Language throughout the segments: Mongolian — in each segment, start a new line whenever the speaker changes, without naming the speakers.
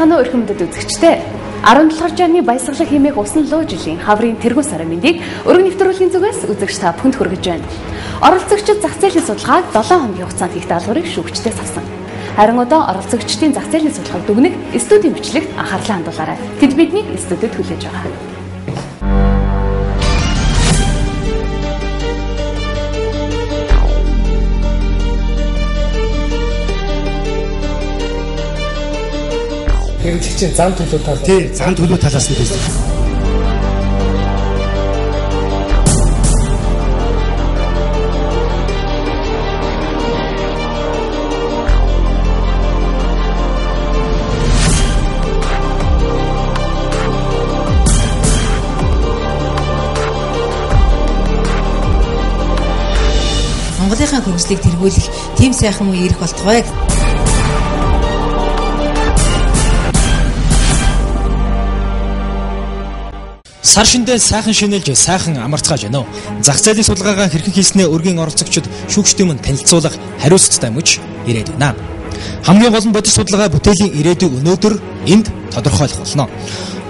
Байцгаана уу өрхөмдөд үзэгчдээ. 17 жааны баясгалан хэмээх усан луу жилийн хаврын тэргуун сарын мэндийг өргөн нэвтрүүлгийн зүгээс үзэгч та бүхэнд хүргэж байна. Оролцогчид зах зээлийн судалгааг 7 хоногийн хугацаанд хийх даалгаврыг шүүгчдээс авсан. Харин одоо оролцогчдын зах зээлийн судалгааг дүгнэх студийн бичлэгт анхаарлаа хандуулаарай. Тэд биднийг студид хүлээж байгаа.
Тэгж чинь зам төлөв тал.
Тий, зам төлөв талаас нь хэлсэн.
Монголынхаа хөгжлийг тэргүүлэх тийм сайхан үе ирэх болтугай.
Сар шиндээ сайхан шинэлж сайхан амарцгааж байна уу. Зах зээлийн судалгаагаа хэрхэн хийснээ өргөн оролцогчид шүүгчдийн мөн танилцуулах хариуцлагатай мөч ирээд байна. Хамгийн гол нь бодис судалгаа бүтээлийн ирээдүйг өнөөдөр энд тодорхойлох болно.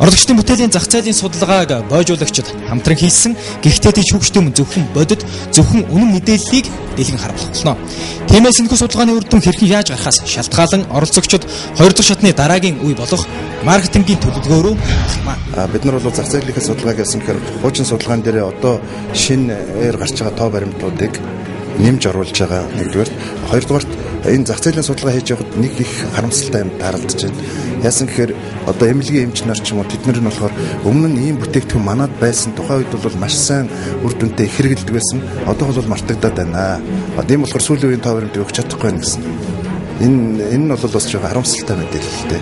Оролцогчдын бүтээлийн зах зээлийн судалгааг бойжуулагчид хамтран хийсэн. Гэхдээ тий шүүгчдийн мөн зөвхөн бодит, зөвхөн үнэн мэдээллийг дэлгэн харуулах болно. Тиймээс энэхүү судалгааны үр дүн хэрхэн яаж гарахаас шалтгаалan оролцогчид 2 дахь шатны дараагийн үе болох маркетингийн төлөвлөгөө рүү
хамаа. Бид нар бол зах зээлийнхээ судалгааг яасан гэхээр хуучин судалгаан дээр одоо шинээр гарч байгаа тоо баримтуудыг нэмж оруулж байгаа нэгдүгээр, хоёрдугаарт энэ зах зээлийн судалгаа хийж явахад нэг их харамсалтай юм тааралдж байна. Яасан гэхээр одоо эмнэлгийн эмчнэр ч юм уу тэд нар нь болохоор өмнө нь ийм бүтээгдэхүүн манад байсан тухайн үед бол маш сайн үр дүнтэй их хэрэгэлдэг байсан. Одоо бол мартагдаад байна. Одоо ийм болохоор сүүлийн үеийн тоо баримт өгч чадахгүй байна гэсэн. Энэ нь бол бас жоохон харамсалтай мэдээлэл л дээ.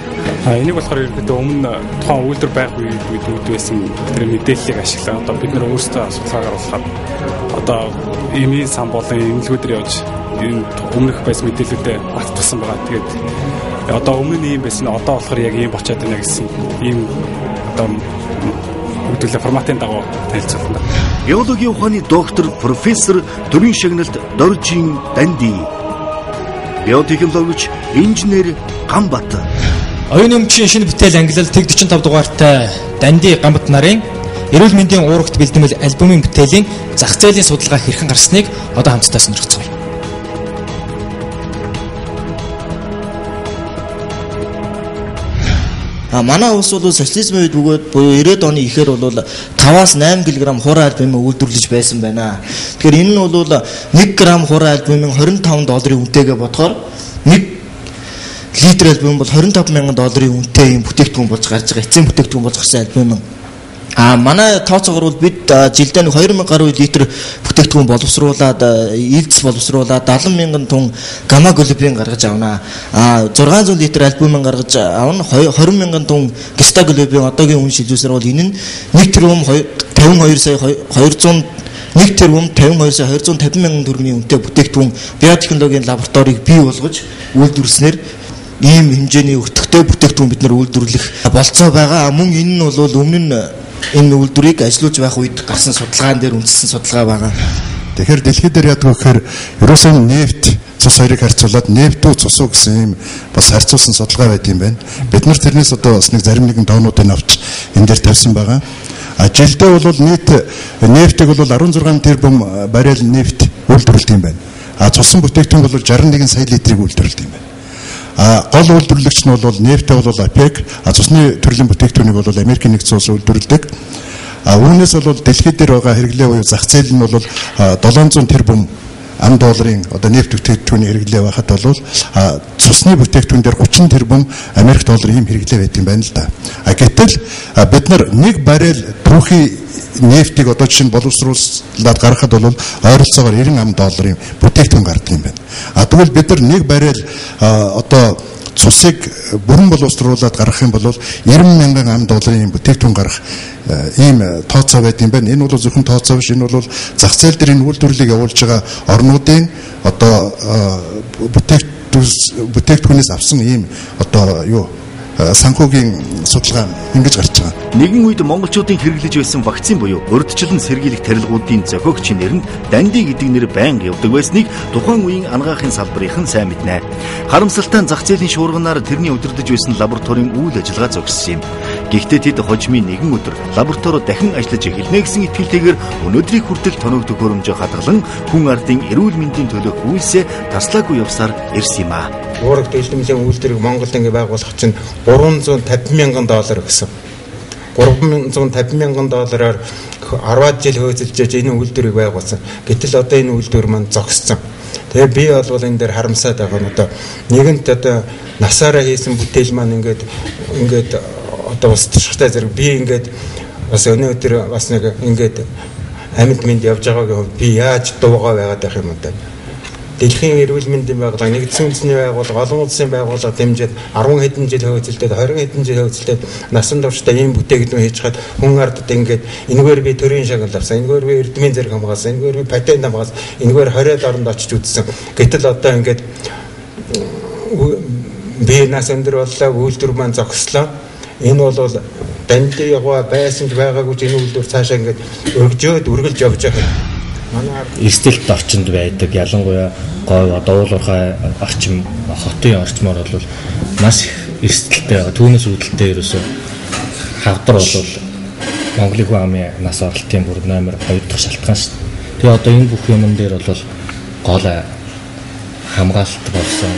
Энийг болохоор ерөнхийдөө өмнө тухайн үйлдвэр байх үед байсан тэр мэдээллийг ашиглаад одоо бид нар өөрсдөө судалгаагаар болоход одоо эмийн сан болон эмнэлгүүдээр явж энэ өмнөх байсан мэдээлэлүүдээ батцсан байгаа. Тэгээд одоо өмнө нь ийм байсан, одоо болохоор яг ийм болчиход байна гэсэн ийм одоо хөтөлбөр форматын дагуу танилцуулна.
Биологийн ухааны доктор профессор төрийн шагналт Доржин Данди, биотехнологич инженер Гамбат.
Оюуны өмчийн шинэ бүтээл ангилал Тэг 45 дугаартай Данди Гамбат нарын эрүүл мэндийн уурагт бэлдэмэл альбомын бүтээлийн зах зээлийн судалгаа хэрхэн гарсныг одоо хамтдаа сонирхцгаая.
Манай улс бол социализмын үед бөгөөд буюу 90-ад оны ихээр бол 5-аас 8 кг хураа альбом үйлдвэрлэж байсан байна. Тэгэхээр энэ нь бол 1 г хураа альбомын $25 үнэтэйгээ бодохоор 1 литр альбом бол $25,000 үнэтэй юм бүтээгдэхүүн болж гарч байгаа. Эцсийн бүтээгдэхүүн болж гарсан альбом. Манай тооцоогоор бол бид жилдээ 2000 гаруй литр бүтээгдэхүүн боловсруулад, ивц боловсруулад 70,000 тонн гамма глобин гаргаж авна. 600 литр альбумын гаргаж авна. 20,000 тонн геста глобин одоогийн үн шилжүүлсээр бол энэ нь 1 тэрбум 52 сая 200 1 тэрбум 52 сая 250 мянган төгрөгийн үнэтэй бүтээгдэхүүн биотехнологийн лабораторийг бий болгож үйлдвэрлэснээр ийм хэмжээний өртөгтэй бүтээгдэхүүн бид нар үйлдвэрлэх болцоо байгаа. Мөн энэ нь бол өмнө нь энэ үйлдвэрийг ажиллуулж байх үед гарсан судалгаан дээр үндэслэн судалгаа байгаа.
Тэгэхээр дэлхийд дээр яадаг вэ гэхээр ерөөсөн нефть цус хоёрыг харьцуулаад нефть үү цус уу гэсэн юм бас харьцуулсан судалгаа байт юм байна. Бид нар тэрнээс одоо бас нэг зарим нэгэн тоонуудыг авч энэ дээр тавьсан байгаа. Жилдээ бол нийт нефтийг бол 16 тэрбум баррел нефть үйлдвэрлэдэг юм байна. Цусан бүтээгдэхүүн бол 61 сая литрийг үйлдвэрлэдэг юм байна. Гол үйлдвэрлэгч нь бол нефть бол ОПЕК, цусны төрлийн бүтээгдэхүүнийг бол Америкийн нэгдсэн улс үйлдвэрлэдэг. Үүнээс бол дэлхийд дээр байгаа хэрэглээ буюу зах зээл нь бол 700 тэрбум $10 одоо нефть бүтээгдэхүүний хэрэглээ байхад бол цусны бүтээгдэхүүн дээр 30 тэрбум Америк доллар ийм хэрэглээ байт юм байна л да. Гэтэл бид нар 1 баррел түүхий нефтийг одоо жишээ нь боловсруулаад гаргахад бол ойролцоогоор $90,000 бүтээгдэхүүн гардаг юм байна. Тэгвэл бид нар 1 баррел одоо цусыг бүрэн боловсруулаад гаргах юм бол $90,000 бүтээгдэхүүн гарах ийм тооцоо байт юм байна. Энэ бол зөвхөн тооцоо биш, энэ бол зах зээл дээр энэ үйлдвэрлэлийг явуулж байгаа орнуудын одоо бүтээгдэхүүнээс авсан ийм одоо санхүүгийн судалгаа ингэж гарч байгаа.
Нэгэн үед монголчуудын хэрэглэж байсан вакцин буюу урьдчилан сэргийлэх тарилгуудын зохиогчийн нэр нь Данди гэдэг нэр байнга явдаг байсныг тухайн үеийн анагаахын салбарынхан сайн мэднэ. Харамсалтай зах зээлийн шуурганаар тэрний удирдах байсан лабораторийн үйл ажиллагаа зогссон юм. Гэхдээ тэд хожимын нэгэн өдөр лабораторид дахин ажиллаж эхэлнэ гэсэн итгэлтэйгээр өнөөдрийг хүртэл тоног төхөөрөмжөө хадгалан хүн ардын эрүүл мэндийн төлөөх үйлсээ таслаагүй явсаар ирсэн юм а.
Уурах дэвшлэмжийн үйлдвэрийг Монголд ингэ байгуулах чинь $350,000 гэсэн. $350,000-аар 10 жил хөөцөлж энэ үйлдвэрийг байгуулсан. Гэтэл одоо энэ үйлдвэр маань зогссон. Тэгээ би бол энэ дээр харамсаад байгаа нь одоо нэгэнт одоо насаараа хийсэн бүтээл маань ингээд одоо бас туршлагатай зэрэг би ингээд бас өнөөдөр бас нэг ингээд амьд мэнд явж байгаагийн хувьд би яаж дуугаа байгаад байх юм одоо. Дэлхийн эрүүл мэндийн байгууллага, нэгдсэн үндэсний байгууллага, олон улсын байгууллага дэмжиж 10 хэдэн жил хөөцөлдөд 20 хэдэн жил хөөцөлдөд насан туршдаа ийм бүтээгдэхүүн хийж хаад хүн ардд ингээд энэгээр би төрийн шагнал авсан, энэгээр би эрдмийн зэрэг хамгаалсан, энэгээр би патент хамгаалсан, энэгээр 20-д оронд очиж үзсэн. Гэтэл одоо ингээд би нас өндөр боллоо, үйлдвэр маань зогслоо. Энэ бол Данди яваа байсан ч байгаагүй ч энэ үйлдвэр цаашаа ингээд үргэлж явж байгаа.
Эрсдэлт орчинд байдаг ялангуяа говь одоо уулуурхай орчим хотын орчмоор бол маш их эрсдэлтэй байгаа. Түүнээс үүдэлтэй ерөөсөө хавдар бол Монголын хүн амын нас оролтын бүр номер 2 дахь шалтгаан шүү дээ. Тэгээ одоо энэ бүх юмн дээр бол гол хамгаалалт болсон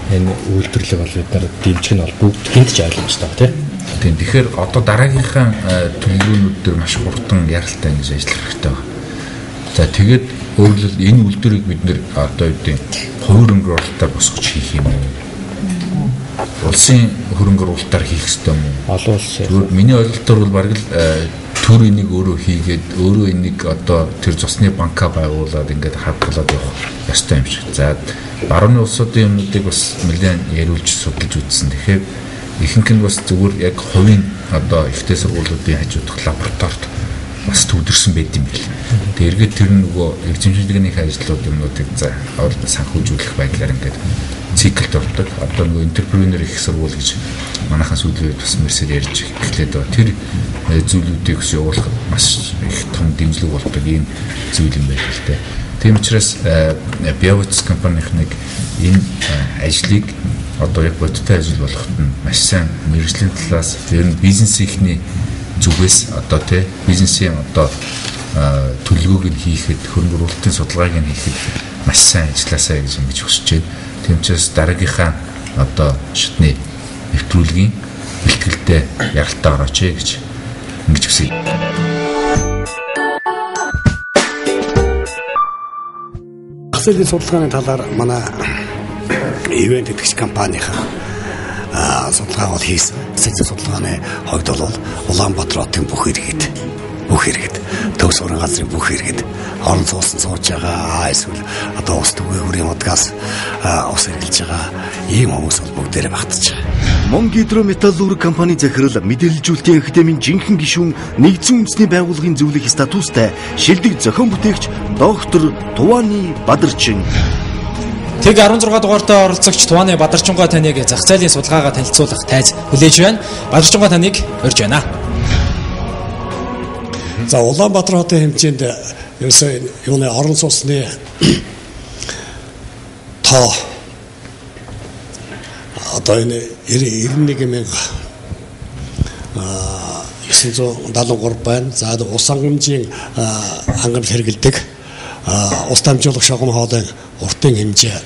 энэ үйлдвэрлэг бол бид нар дэмжих нь бол бүгд гинт ч ойлгомжтой тийм.
Тэгэхээр одоо дараагийнхаа төлөвлөгөөнүүд дээр маш хурдан яралтай ингэж ажиллах хэрэгтэй байна. За тэгээд өөрөлд энэ үйлдвэрийг бид нэр одоо үеийн хөрөнгө оруулалтаар босгож хийх юм уу? Улсын хөрөнгө оруулалтаар хийх ёстой юм уу?
Олон улсын.
Миний ойлголтоор бол бараг л төр энийг өөрөө хийгээд өөрөө энийг одоо тэр цусны банка байгуулад ингээд хадгалаад явах ёстой юм шиг. За барууны улсуудын юмнуудыг бас нэлээд яриулж судалж үзсэн. Тэгэхээр ихэнх нь бас зүгээр яг хувийн одоо ихтэй сургуулиудын хажуудах лабораторид бас төвлөрсөн байт юм бэл. Тэгээ эргээд тэр нөгөө эрчимчилгээний ажлууд юмнуудыг за санхүүжүүлэх байдлаар ингээд циклд ордог. Одоо нөгөө энтерпренер их сургууль гэж манайхан сүүлийн үед бас мэрсээр ярьж эхлээд байгаа. Тэр зүйлүүдийг бас явуулах маш их том дэмжлэг болдог ийм зүйл юм байна л дээ. Тийм учраас Biovitz компанийн энэ ажлыг одоо яг бодиттой ажил болгоход нь маш сайн мэргэжлийн талаас ер нь бизнесийнхний зүгээс одоо тий бизнесийн одоо төлөвлөгөөг нь хийхэд хөрөнгө оруулалтын судалгааг нь хийхэд маш сайн ажилласаа гэж ингэж хүсэж байна. Тийм учраас дараагийнхаа одоо шатны нэвтрүүлгийн бэлтгэлтэй ярилцлаа орооч гэж ингэж хүсье.
Ахлын судалгааны талаар манай ивент итгэж компанийнхаа судалгаа бол хийсэн. Сэцэг судалгааны хувьд бол Улаанбаатар хотын бүх иргэд төгс уран газрын бүх иргэд орон суусан сууж байгаа эсвэл одоо ус түгээгүүрийн удгаас ус хэрглэж байгаа ийм хүмүүс бол бүгдээрээ багтаж байгаа.
Монгидрометаллург компани захирал мэдээлжүүлэлтийн академийн жинхэнэ гишүүн нэгдсэн үндэсний байгууллагын зөвлөх статустай шилдэг зохион бүтээгч доктор Туваны Бадарчин.
Тэг 16 дугаартай оролцогч Туваны Бадарчингаа таныг зах зээлийн судалгаагаа танилцуулах тайз хүлээж байна. Бадарчингаа таныг урьж байна.
За Улаанбаатар хотын хэмжээнд ерөөсөө юуны орон сууцны тоо одоо энэ 91,973 байна. За ус хангамжийн хангамж хэрэгэлдэг ус дамжуулах шугам хоолой уртын хэмжээ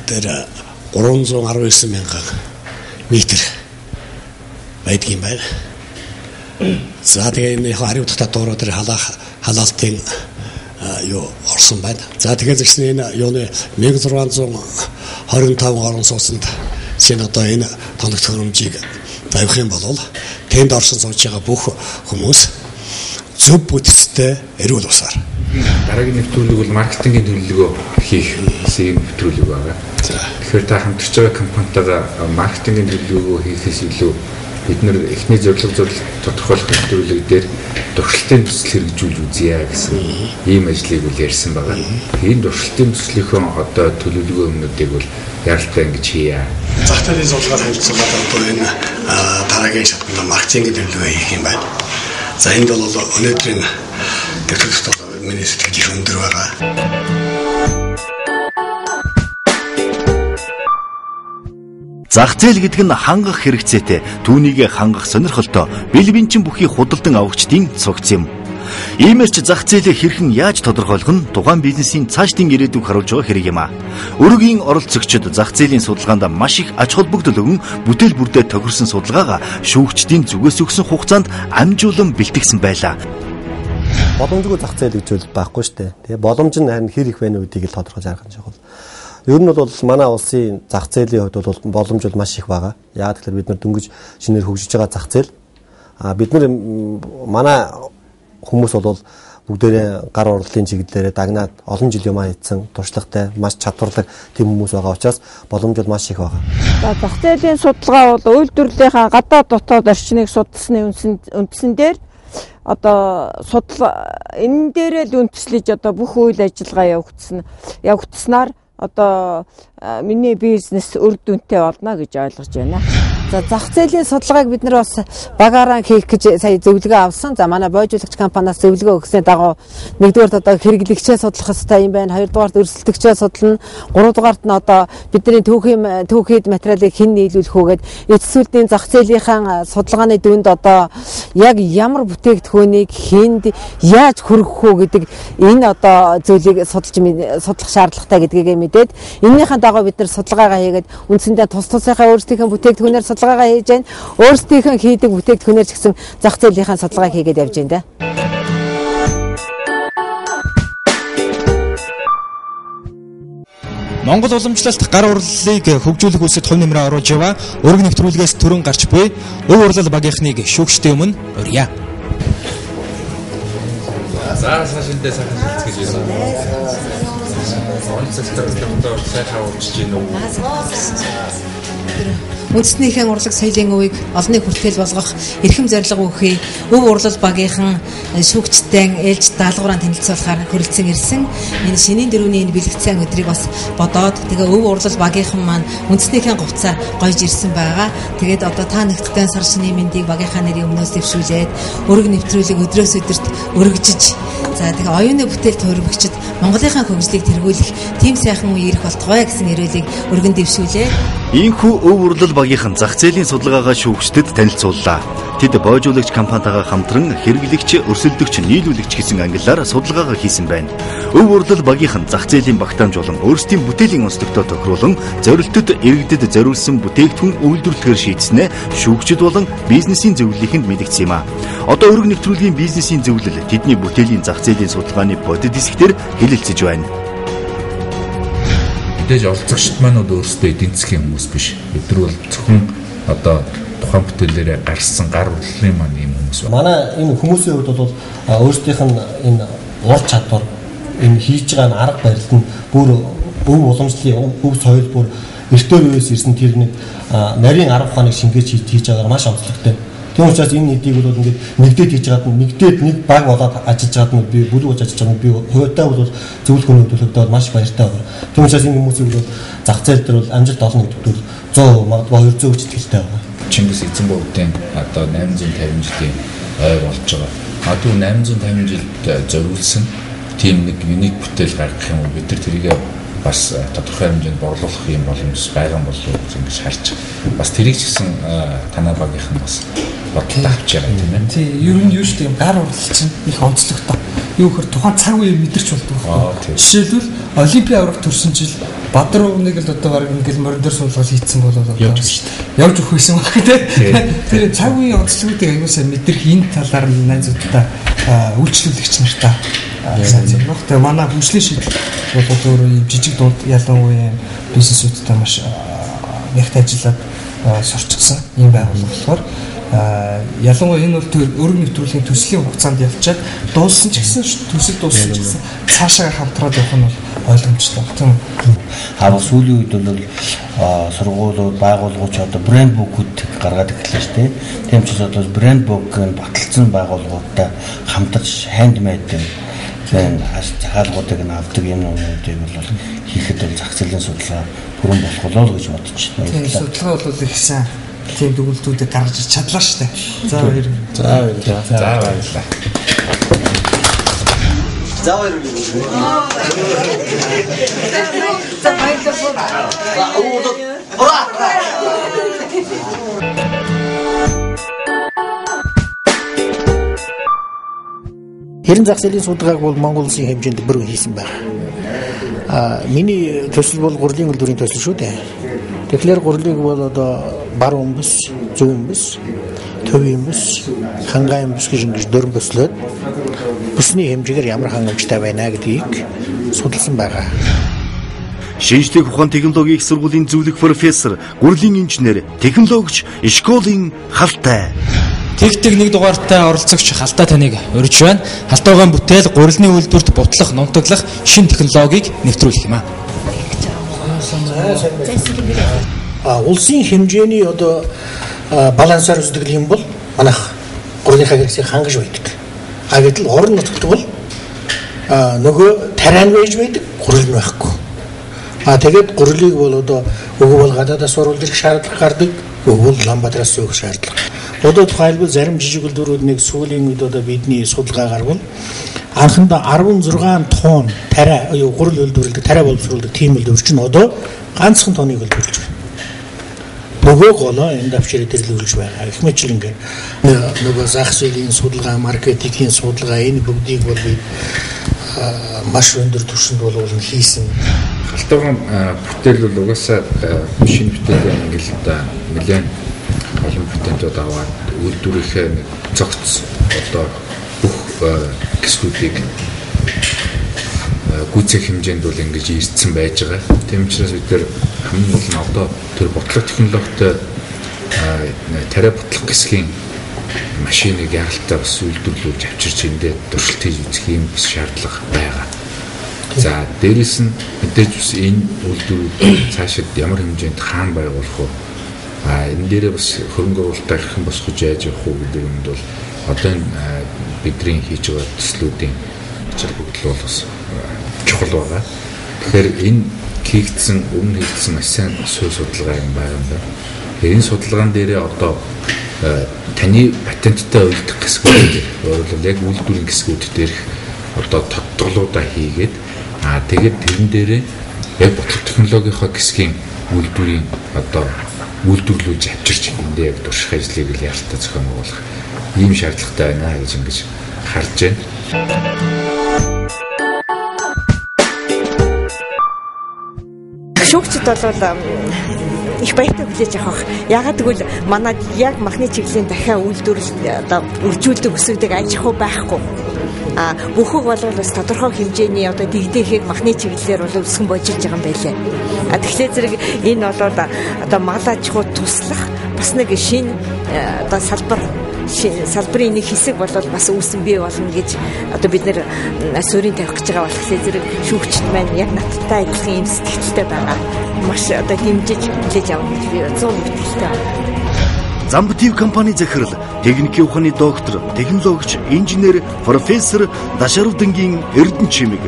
тэр 319,000 метр байдгийн байна. За тэгээ энэ хариу дахь татварууд тэр халаалтын юу орсон байна. За тэгээ зэгсэн энэ юуны 1625 орон сууцнд шинэ одоо энэ тоног төхөөрөмжийг тавих юм бол тэнд орсон сууж байгаа бүх хүмүүс зөв бүтцтэй эрүүл усаар.
Дараагийн нэвтрүүлэг бол маркетингийн төлөвлөгөө хийх гэсэн нэвтрүүлэг байгаа. Тэгэхээр та хамтарч байгаа компанитайгаа маркетингийн төлөвлөгөө хийхээс илүү бид нэр эхний зорилго тодорхойлох төлөвлөг дээр туршилтын төсөл хэрэгжүүлж үзье гэсэн ийм ажлыг үл ярьсан байгаа. Энэ туршилтын төслийнхөө одоо төлөвлөгөө өмнөдийг бол яралтай ингэж хийя.
Зах зээлийн судалгаар хэлцүүлээд одоо энэ дараагийн шатнд маркетинг төлөвлөгөө хийх юм байна. За энд бол өнөөдрийн төлөвлөлт миний сэтгэл их өндөр байгаа.
Зах зээл гэдэг нь хангах хэрэгцээтэй, түүнийг хангах сонирхолтой бэлб бэнчин бүхий худалдан авагчдын цогц юм. Иймэрч зах зээлээ хэрхэн яаж тодорхойлох нь тухайн бизнесийн цаашдын ирээдүйг харуулж байгаа хэрэг юм а. Өргөгийн оролцогчид зах зээлийн судалгаанд маш их ач холбогдол өгөн бүтээл бүрдээ тохирсон судалгаагаа шүүгчдийн зүгээс өгсөн хугацаанд амжуулан бэлтгэсэн байлаа.
Боломжгүй зах зээл гэж зүйл байхгүй шүү дээ. Тэгээ боломж нь харин хэр их байна үүдийг л тодорхойлж харах нь чухал. Ер нь бол манай улсын зах зээлийн хувьд бол боломж бол маш их байгаа. Яг тэгэхээр бид нар дөнгөж шинээр хөгжиж байгаа зах зээл. Бид нар манай хүмүүс бол бүгдээрээ гар урлалын чиглэлээр дагнаад олон жил юм хийсэн туршлагатай маш чадвартай тийм хүмүүс байгаа учраас боломж бол маш их байгаа.
За зах зээлийн судалгаа бол үйлдвэрлэлийнхаа гадаад дотоод орчныг судалсны үндсэн дээр одоо энэ дээрээ л үндэслэж одоо бүх үйл ажиллагаа явагдсанаар одоо миний бизнес үр дүнтэй болно гэж ойлгож байна. За зах зээлийн судалгааг бид нар бас багаараа хийх гэж сая зөвлөгөө авсан. За манай боожуулагч компаниас зөвлөгөө өгснээр дагуу нэгдүгээр одоо хэрэглэгчээ судлах хэрэгтэй юм байна. Хоёрдугаарт өрсөлдөгчөө судална. Гуравдугаарт нь одоо бидний түүхийд материалыг хэн нийлүүлэх үгээд эцсүүлдийн зах зээлийнхаа судалгааны дүнд одоо яг ямар бүтээгдэхүүнийг хэнд яаж хүргэх үү гэдэг энэ одоо зүйлийг судлах шаардлагатай гэдгийг мэдээд энэнийхэн дагуу бид нар судалгаагаа хийгээд үндсэндээ тус тусынхаа өөрсдийнхөө бүтээгдэхүүнээр судалгаагаа хийж байна. Өөрсдийнхөө хийдэг бүтээгдэхүүнээр ч гэсэн зах зээлийнхаа судалгааг хийгээд явж байна да.
Монгол уламжлалт гар урлалыг хөгжүүлэх үлсэд хувь нэмрээ оруулж яваа өргөн нэвтрүүлгээс төрөн гарч буй өв урлал багийнхныг шүүгчдийн өмнө урья.
За сашиндээ сайхан хэлцгээж байна. Онцлогтой сайхан урьж гин үү?
Үндэснийхэн урлаг соёлын өвийг олонний хүртэл болгох эрхэм зорилго өгөхий өв урлал багийнхан шүүгчдэн ээлж даалгавраа танилцуулахаар хүрэлцэн ирсэн. Энэ шинийн дөрөвний энэ бэлэгцэн өдрийг бас бодоод тэгээ өв урлал багийнхан маань үндэснийхэн говцаар гойж ирсэн байгаа. Тэгээд одоо та нэгтгэн сар шинийн мэндийг багийнхаа нэрийн өмнөөс дэвшүүлээд өрг нэвтрүүлэг өдрөөс өдөрт өргөжж за тэгээ оюуны бүтээл төрөвчд Монголынхаа хөгжлийг тэргүүлэх тийм сайхан үе ирэх болтугай гэсэн эрүүлийг өргөн дэвшүүлээ.
Ийхүү өв урлал багийнхан зах зээлийн судалгаагаа шүүгчдэд танилцууллаа. Тэд боожуулагч компанитайгаа хамтран хэрэглэгч, өрсөлдөгч, нийлүүлэгч гэсэн ангиллаар судалгаагаа хийсэн байна. Өв урлал багийнхан зах зээлийн багтаамж болон өөрсдийн бүтээлийн онцлогтой тохируулан зорилтод иргэдэд зориулсан бүтээгдэхүүн үйлдвэрлэхээр шийдснээ шүүгчд болон бизнесийн зөвлөлийнхэнд мэдгдсэн юм а. Одоо өргөн нэвтрүүлгийн бизнесийн зөвлөл тэдний бүтээлийн зах зээлийн судалгааны бодит хэсгээр хэлэлцэж байна.
Мэдээж оролцогчд маань өөрсдөө эдийн засгийн хүмүүс биш. Бид нар бол зөвхөн одоо тухайн бүтээлээрээ гарсан гар урлалын маань юм хүмүүс байна.
Манай энэ хүмүүсийн хувьд бол өөрсдийнх нь энэ ур чадвар, энэ хийж байгаа нь арга барил нь бүр өв уламжлалын өв соёл бүр эртөө үеэс ирсэн тэр нэг нарийн арга ухааныг шингээж хийж байгаагаар маш онцлогтой. Тийм учраас энэ хэдийг бол ингээд нэгдээд хийж байгаад нэгдээд нэг баг болоод ажиллаж байгаад нь би бүлэг болж ажиллаж байгаа нь би хувьдаа бол зөвлөх хүний төлөвлөлтөд маш баяртай байна. Тийм учраас энэ хүмүүсийг бол зах зээл дээр бол амжилт олно гэдэгт бол 100 магадгүй 200% итгэлтэй байна.
Чингис Эзэнбовдын одоо 850 жилийн ой болж байгаа. Одоо 850 жилд зориулсан тийм нэг юник бүтээл гаргах юм уу бид нар тэрийг бас тодорхой хэмжээнд борлуулах юм боломж байгаа юм болов уу ингэж харж. Бас тэрийг ч гэсэн танай багийнхан бас бодлоо авч байгаа тийм ээ.
Тий, ер нь юу шүү дээ гар урлал чинь их онцлогтой. Юу гэхээр тухайн цаг үеийг мэдэрч болдог. Жишээлбэл Олимпийн авраг төрсөн жил Бадруу нэг л одоо баг ингээл мордор суулгал хийцэн болоод явж өгөх байсан баг тийм. Тэр цаг үеийн онцлогуудыг аюулсаа мэдрэх энэ талаар найзуудтай үйлчлүүлэгч нартаа сайн зөвлөх. Тэгээ манай хөгжлийн шийдэл бол өөрөө юм жижиг дунд ялангуяа бизнесүүдтэй маш нэгт ажиллаад сурчсан юм байгууллага болохоор ялангуяа энэ бол өргөн нэвтрүүлгийн төслийн хугацаанд явчаад дууссан ч гэсэн төсөл дууссан ч гэсэн цаашаа хамтраад явах нь бол ойлгомжтой. Тийм.
Бас сүүлийн үед бол сургуулиуд, байгууллагууд одоо брэнд бүкүүд гаргаад эхэллээ шүү дээ. Тийм ч одоо брэнд бүкийн баталсан байгууллагуудтай хамтарч handmade зэн хаалгуудыг авдаг юм юмнуудыг бол хийхэд бол зах зээлийн судалгаа бүрэн болох болоо гэж бодож байна.
Тийм судалгаа бол их сайн тийм дүгнэлтүүдийг гаргаж чадлаа шүү дээ. За баяр.
За баярлалаа.
За баяр.
Хэрэн зах зээлийн судалгааг бол Монгол улсын хэмжээнд бүрэн хийсэн байна. Миний төсөл бол гурлийн үйлдвэрийн төсөл шүү дээ. Тэгэхээр гурлыг бол одоо бар өмс, зөв өмс, төв өмс, хангаан өмс гэж дөрвөн төслөөд бүсний хэмжээгээр ямар хангамжтай байна гэдгийг судалсан байгаа.
Шинжлэх ухаан технологийн их сургуулийн зөвлөх профессор, гурлийн инженер, технологич, школын Халтай.
Тэгтэг нэг дугаартай оролцогч Халтай таныг урьж байна. Халтайгаан бүтээл гурилны үйлдвэрт бутлах, нунтаглах шинэ технологиг нэвтрүүлэх юм аа.
Улсын хэмжээний одоо балансаар үздэг юм бол манайх гурилынхаа хэрэгсийг хангаж байдаг. Гэтэл орон нутагт бол нөгөө тариан байж байдаг, гурил нь байхгүй. Тэгээд гурилыг бол одоо өгөө бол гадаадаас оруулах шаардлага гардаг, өгөө бол Улаанбаатараас өгөх шаардлага. Одоо тухайлбал зарим жижиг үйлдвэрүүд нэг сүүлийн үед одоо бидний судалгаагаар бол анхандаа 16 тонн тариа гурил үйлдвэрлэдэг, тариа боловсруулдаг тийм үйлдвэр чинь одоо ганцхан тонныг үйлдвэрлэж байна. Нөгөө голоо энэ давчрыг төрлөөлж байгаа. Их мэт л ингээд нөгөө зах зээлийн судалгаа, маркетингийн судалгаа энэ бүгдийг бол би маш өндөр түвшинд боловлон хийсэн.
Халтайгаан бүтээл бол угаасаа шинэ бүтээл ингээл нэлээд олон бүтээндүүд аваад үйлдвэрийнхээ цогц одоо бүх гисгүүдийг гүйцэх хэмжээнд бол ингэж ирсэн байж байгаа. Тийм учраас бид нэр хамгийн гол нь одоо тэр ботлох технологитой тариа ботлох гисгийн машиныг яалтаа бас үйлдвэрлүүлж авчирч эндээ туршилт хийж үзэх юм бас шаардлага байгаа. За дээрэс нь мэдээж бас энэ үйлдвэрүүд цаашид ямар хэмжээнд хаана байгуулах вэ? Энэ дээрээ бас хөрөнгө оруулалтаа хэрхэн босгож яаж явах уу гэдэг юмд бол одоо бидний хийж байгаа төслүүдийн ачаал бүгд бол бас чухал байгаа. Тэгэхээр энэ хийгдсэн өмнө хийгдсэн маш сайн судалгаа юм байна. Энэ судалгаан дээрээ одоо таны патенттай уйлдах хэсгүүд өөрөлдөл яг үйлдвэрийн хэсгүүд дээрх одоо тодтоглуудаа хийгээд тэгээд тэрэн дээрээ яг ботлох технологийнхаа хэсгийн үйлдвэрийн одоо үйлдвэрлүүлж авчирч эндээ яг турших ажлыг л ялтаа зохион байгуулах ийм шаардлагатай байна гэж ингэж харж байна.
Шүүгчд бол их баяртай хүлээж авах. Ягаад гэвэл манад яг махны чиглэлийн дахиад үйлдвэрлэл одоо үржүүлдэг өсөгдөг аж ахуй байхгүй. Бүхэг бол бас тодорхой хэмжээний одоо дэгдэхийг махны чиглэлээр бол өсгөн божиж байгаа юм байлээ. Тэгэхээр зэрэг энэ бол одоо мал аж ахуй туслах бас нэг шинэ одоо салбарын нэг хэсэг бол бас үүсэн бий болно гэж одоо бид нэр суурийн тавих гэж байгаа болохоор зэрэг шүүгчд маань яг надтай адилхан юм сэтгэлтэй байгаа. Маш одоо дэмжиж хүлээж авах гэж би 100% итгэлтэй байна.
Замб ТV компани захирал, техникийн ухааны доктор, технологич, инженер, профессор Дашаров Дэнгийн Эрдэнэ Чимэг.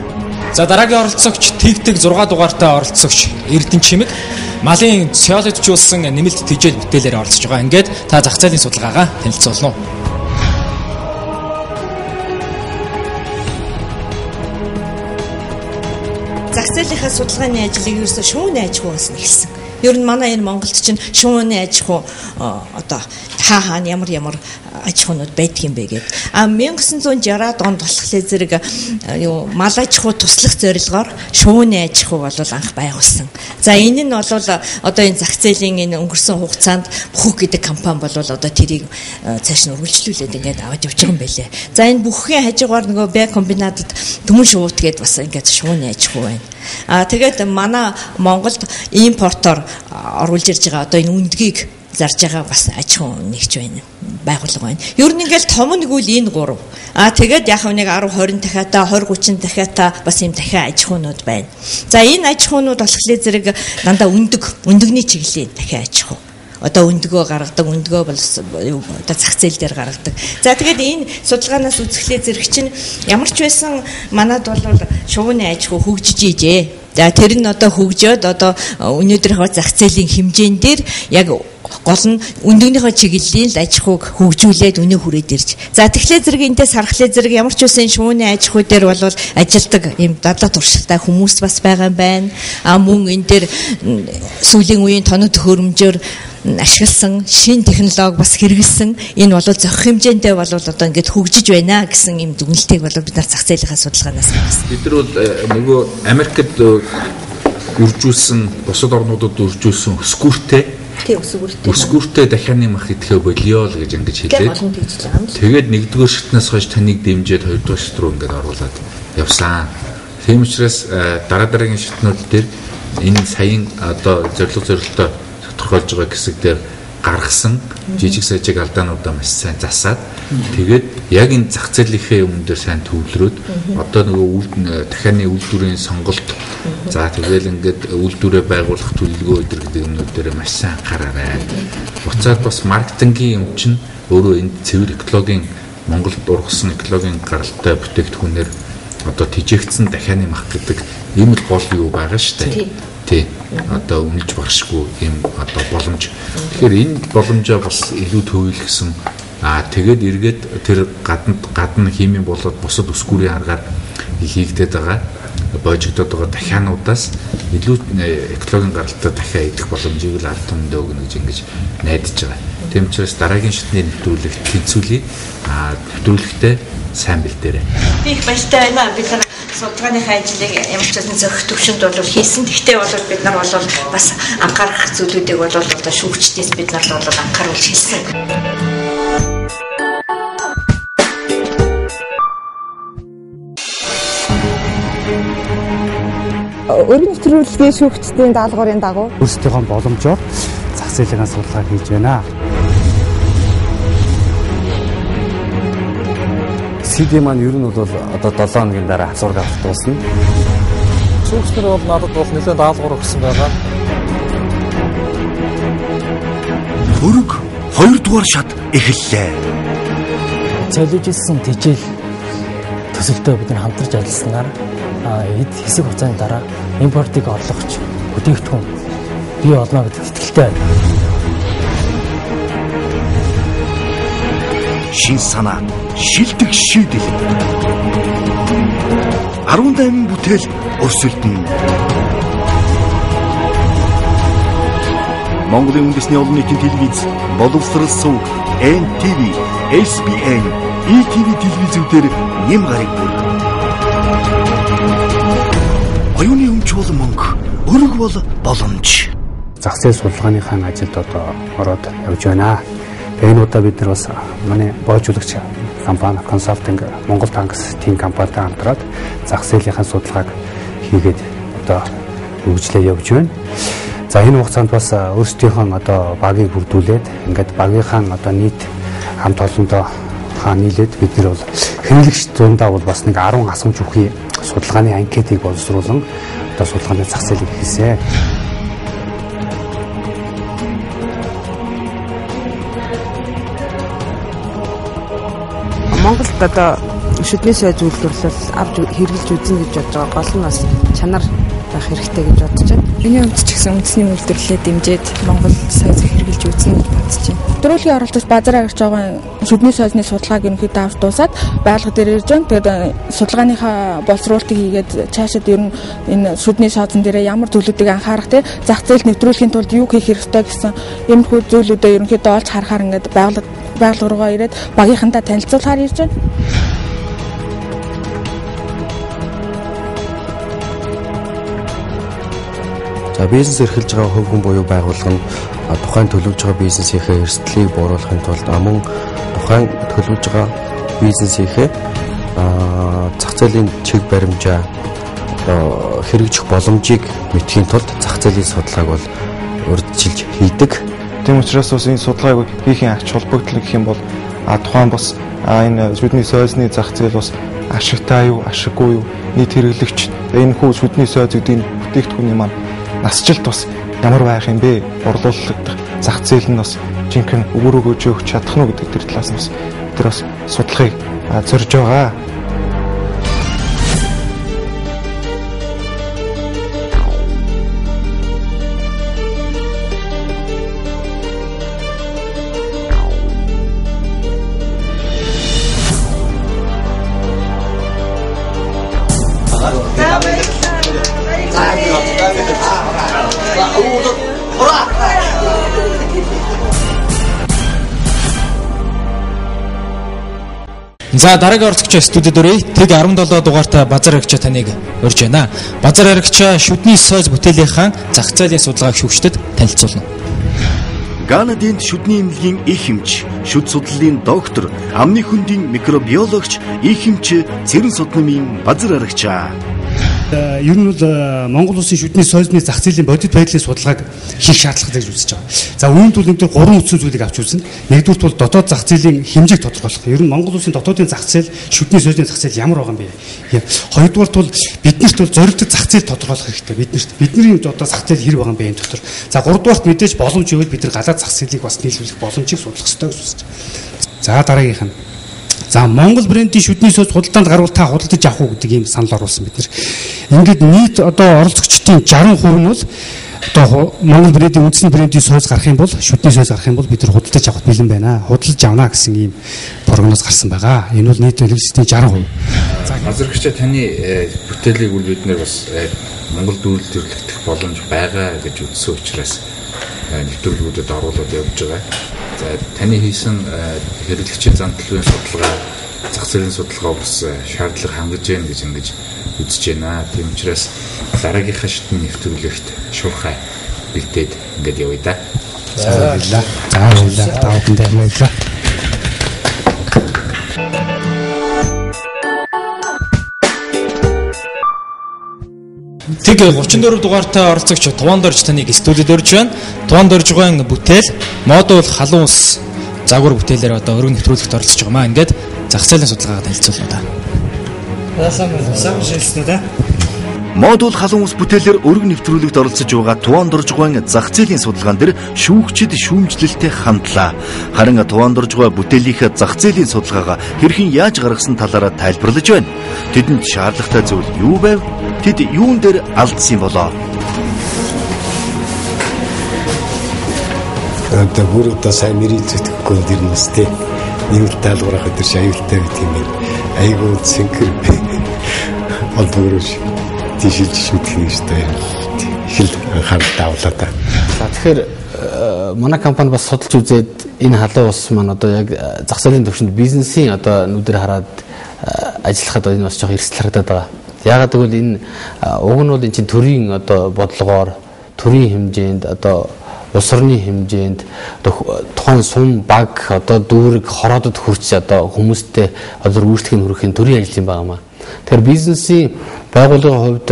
За дараагийн оролцогч Тэгтэг 6 дугаартай оролцогч Эрдэнэ Чимэг малын соёлжуулсан нэмэлт тэжээл бүтээлээр оролцож байгаа. Ингээд та зах зээлийн судалгаагаа танилцуулна уу?
Зах зээлийнхаа судалгааны ажлыг ерөөсөө шүүний аж ахуйгаас нь эхэлсэн. Ер нь манай энэ Монголд чинь шүүний аж ахуй одоо хаана ямар аж ахуйнууд байдаг юм бэ гэдэг. 1960-аад онд болохоор зэрэг мал аж ахуй туслах зорилгоор шүүний аж ахуй бол анх байгуулсан. За энэ нь бол одоо энэ зах зээлийн энэ өнгөрсөн хугацаанд Бүхэг гэдэг компани бол одоо тэрийг цааш нь үргэлжлүүлээд ингээд аваад явж байгаа юм байлээ. За энэ Бүхэгийн хажуугаар нөгөө Б комбинатад Төмөн шуут гэдээ бас ингээд шүүний аж ахуй байна. Тэгээд манай Монголд импортоор оруулж ирж байгаа одоо энэ үндгийг
зарж байгаа бас аж ахуйн нэгж байна. Байгууллага байна. Ер нь ингээл том нэгвэл энэ 3. Тэгээд яг нэг 10 20 дахиатаа 20 30 дахиатаа бас ийм дахиад аж ахуйнууд байна. За энэ аж ахуйнууд болохоор зэрэг дандаа өндөгний чиглэлийн дахиад аж ахуй. Одоо өндгөө гаргадаг, өндгөө бол одоо зах зээл дээр гаргадаг. За тэгээд энэ судалгаанаас үзэхлээр зэрэг чинь ямар ч байсан манад бол шувууны аж ахуй хөгжиж ижээ. За тэр нь одоо хөгжөөд одоо өнөөдрийнхөө зах зээлийн хэмжээнд дээр яг гол нь өндөгнийхөө чиглэлийн л аж ахуйг хөгжүүлээд өнөө хүрээд ирж. За тэгэхээр зэрэг энэс харахлаа зэрэг ямар ч үсэн шувууны аж ахуй дээр бол ажилдаг ийм дадлаг туршилттай хүмүүс бас байгаа юм байна. Мөн энэ дээр сүүлийн үеийн тоног төхөөрөмжөөр ашигласан шин технологи бас хэрэгэлсэн энэ бол зохих хэмжээндээ бол одоо ингээд хөгжиж байна гэсэн юм дүгнэлтийг бол бид нар зах зээлийн судалгаанаас гаргасан.
Бид нар бол нөгөө Америкт үржүүлсэн бусад орнуудад үржүүлсэн өсгүүртэй дахианы мах идэхэ болио л гэж ингэж хэлээд. Тэгээд нэгдүгээр шатнаас хойш таныг дэмжиж хоёрдугаар шат руу ингээд оруулаад явсан. Тийм учраас дараагийн шатнууд дээр энэ саяын одоо зорилготой тодорхойлж байгаа хэсэг дээр гаргасан жижиг сажиг алдаануудаа маш сайн засаад тэгээд яг энэ зах зээлийнхээ өмнө дээр сайн төвлөрөөд одоо нөгөө дахианы үйлдвэрийн сонголт за тэгэл ингээд үйлдвэрээ байгуулах төлөвлөгөө өдр гэдэг юмнууд дээр маш сайн анхаараарай. Буцаад бас маркетингийн юм чинь өөрөө энэ цэвэр экологийн Монголд ургасан экологийн гаралтай бүтээгдэхүүнээр одоо тижээгдсэн дахианы мах гэдэг ийм л гол юу байгаа шүү дээ. Тий. Одоо үнэлж багшгүй ийм одоо боломж. Тэгэхээр энэ боломжоо бас илүү төвлөрсөн. Тэгээд эргээд тэр гадна химийн болоод бусад өсгүүрийн аргаар хийгдээд байгаа боожигдоод байгаа дахиануудаас илүү экологийн гаралтай дахиа идэх боломжийг л ард түмэндээ өгнө гэж ингэж найдаж байгаа. Тийм учраас дараагийн шатны нэвтрүүлэгт тэнцвүүлээ. Нэвтрүүлэгтээ сайн бэлдээрэй.
Би их баяртай байна. Бид нар судалгааныхаа ажлыг ямар ч байсан зохих төвшөнд бол хийсэн. Гэхдээ бол бид нар бол бас анхаарах зүйлүүдийг бол одоо шүүгчдээс бид нар бол анхааруулж хэлсэн.
Өргөн нэвтрүүлгийн шүүгчдийн даалгаврын дагуу
өөрсдийнхөө боломжоор зах зээлийн судалгаа хийж байна. CD маань ер нь бол одоо 7 хоногийн дараа зураг авах дуусна.
Шүүгчнэр бол надад бол нэлээд даалгавар өгсөн байгаа.
Өрг 2 дугаар шат эхэллээ.
Цэлэжсэн тэжээл төсөлтөө бид нар хамтарч ажилласнаар эд хэсэг хугацааны дараа импортыг орлогч бүтээгдэхүүн бий олно гэдэгт итгэлтэй байна.
Шин санаа, шилдэг шийдэл. 18 бүтээл өрсөлдөн. Монголын үндэсний олон нийтийн телевиз, боловсрол сувг, NTV, SBN, ETV телевизүүдээр нэм гараг бүр. Оюуны өмч бол мөнгө, өрг бол боломж.
Зах зээл судалгааныхаа ажилд одоо ороод явж байна. Энэ удаа бид нар бас манай боожуулагч компани консалтинг Монгол тангас тим компанитай хамтраад зах зээлийнхаа судалгааг хийгээд одоо хөгжлөө явж байна. За энэ хугацаанд бас өөрсдийнхөө одоо багийг бүрдүүлээд ингээд багийнхаа одоо нийт хамт олондоо нийлээд бид нар бол хэрэглэгч дундаа бол бас нэг 10 асуумж үхий судалгааны анкетыг боловсруулан одоо судалгааны зах зээлийг хийсэн.
Монголд одоо шүдний сойз үйлдвэрлэл авч хэрэглэж үзэн гэж бодож байгаа гол нь бас чанар байх хэрэгтэй гэж бодож байна.
Миний хувьд ч гэсэн үндэсний үйлдвэрлэлээ дэмжиж Монгол сойз хэрэглэж үзэн гэж бодож байна. Дөрөвлийн оролцогч базараа гарч байгаа шүдний сойзны судалгааг ерөнхийдөө авч дуусаад байгалга дээр ирж байна. Тэгээд судалгааныхаа боловсруулалтыг хийгээд цаашид ер нь энэ шүдний сойзн дээр ямар зүйлүүдийг анхаарах те зах зээл нэвтрүүлэхийн тулд юу хийх хэрэгтэй гэсэн иймэрхүү зүйлүүдээ ерөнхийдөө олж харахаар ингээд байгалга руугаа ирээд багийнхантаа танилцуулахаар ирж байна.
За бизнес эрхэлж байгаа хувь хүн буюу байгууллага нь тухайн төлөвлөж байгаа бизнесийнхээ эрсдлийг бууруулахын тулд мөн тухайн төлөвлөж байгаа бизнесийнхээ зах зээлийн чиг баримжаа хэрэгжих боломжийг мэдхийн тулд зах зээлийн судалгааг бол урьдчилж хийдэг.
Тийм учраас бас энэ судалгааг хийхин ач холбогдол гэх юм бол тухайн бас энэ шүдний сойзны зах зээл бас ашигтай юу, ашиггүй юу, нийт хэрэглэгч энэ хүү шүдний сойз гэдэг энэ бүтээгдэхүүний маань насжилт бас ямар байх юм бэ? Борлуулагдах зах зээл нь бас жинхэнэ өгөр өгөөж өгч чадах нь гэдэг тэр талаас нь бас тэр бас судалгыг зорж байгаа.
За дараагийн орцогч студид өрөө тэг 17 дугаартай базар аригчаа таныг урьж байна. Базар аригчаа шүдний сойз бүтээлийнхаа зах зээлийн судалгааг шүүгчдэд танилцуулна.
Ганадын шүдний эмнэлгийн их хэмж, шүд судлалын доктор, амны хөндийн микробиологч, их хэмж, цэрэн суднамын базар аригчаа.
Ер нь бол Монгол улсын шүдний сойзны зах зээлийн бодит байдлын судалгааг хийх шаардлагатай гэж үзэж байгаа. За үүнд бол нэг дөр 3 үндсэн зүйлийг авч үзнэ. Нэгдүгürt бол дотоод зах зээлийн хэмжээг тодорхойлох. Ер нь Монгол улсын дотоодын зах зээл, шүдний сойзны зах зээл ямар байгаа юм бэ? Хоёрдугаарт бол биднэрт бол зорилттой зах зээл тодорхойлох хэрэгтэй. Бидний одоо зах зээл хэр байгаа юм бэ энэ дотор. За гуравдугаарт мэдээж боломж өгвөл бид нар гадаад зах зээлийг бас нийлүүлэх боломжийг судлах хэрэгтэй гэж үзэж байна. За дараагийнх нь. За Монгол брендийн шүдний сойз худалдаанд гарвал та худалдаж авах уу гэдэг ийм санал оруулсан бид нар. Ингээд нийт одоо оролцогчдын 60% нь бол одоо Монгол брендийн үндсэн брендийн сойз гарах юм бол шүдний сойз гарах юм бол бид нар худалдаж авах бэлэн байна. Худалдаж авна гэсэн ийм прогноз гарсан байгаа. Энэ бол нийт элементийн 60%.
За базаргчаа таны бүтээлийг үл бид нэр бас Монгол дүүрэл төрлөختөх боломж байгаа гэж үзсэн учраас нэвтрүүлгүүдэд оруулаад явж байгаа. За таны хийсэн хэрэглэгчийн зан төлөвийн судалгаа, зах зээлийн судалгаа бас шаардлага хангаж байна гэж ингэж үзэж байна. Тийм учраас дараагийнхаа шатны нэвтрүүлэгт шуурхай бэлдээд ингэж явъя да.
За баярлалаа. За баярлалаа. Та бүхэндээ баярлалаа.
Тэг 34 дугаартай оролцогч Туван Дорж таныг студид урьж байна. Туван Доржгийн бүтээл модул халуун ус загвар бүтээлээр одоо өргөн нэвтрүүлэгт оролцож байгаа маа. Ингээд зах зээлийн судалгаагаа танилцуулна да.
Сайн шилжсэн үү?
Модул халуун ус бүтээлээр өргөн нэвтрүүлэгт оролцож байгаа Туван Доржгийн зах зээлийн судалгаан дээр шүүгчид шүүмжлэлтэй хандлаа. Харин Туван Доржгийн бүтээлийнхээ зах зээлийн судалгаагаа хэрхэн яаж гаргасан талаараа тайлбарлаж байна. Тэдэнд шаардлагатай зүйл юу байв? Тэд юун дээр алдсан болоо?
Одоо бүр одоо сайн нэрийг зүтгэхгүй дэрнэс тээ. Нэг л даалгаврах өдөр аюултай гэдэг юм байна. Айгуу цэнхэр болдгоорш тийшилж шүтгэх ёстой. Их л анхаарал тавлаа та.
За тэгэхээр манай компани бас судалж үзээд энэ халуун ус маань одоо яг зах зээлийн түвшинд бизнесийн одоо нүдээр хараад ажиллахад энэ бас жоох эрсдэл харагдаад байгаа. Яагаад гэвэл энэ уг нь бол энэ чинь төрийн одоо бодлогоор төрийн хэмжээнд одоо улс орны хэмжээнд тухайн сум баг одоо дүүрэг хороодод хүрч одоо хүмүүстэй одоо үйлчлэгийг хүргэхийн төрийн ажил юм байнамаа. Тэгэхээр бизнесийн байгууллагын хувьд